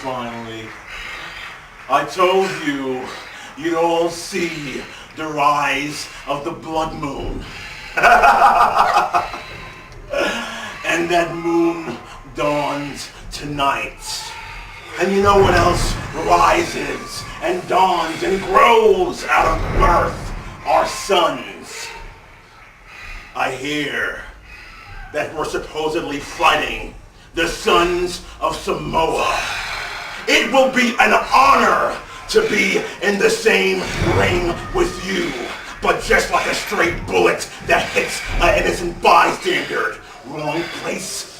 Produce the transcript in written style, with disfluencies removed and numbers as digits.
Finally. I told you, you'd all see the rise of the blood moon. And that moon dawns tonight. And you know what else rises and dawns and grows out of birth? Our sons. I hear that we're supposedly fighting the sons of SAMOA. It will be an honor to be in the same ring with you. But just like a straight bullet that hits an innocent bystander, wrong place,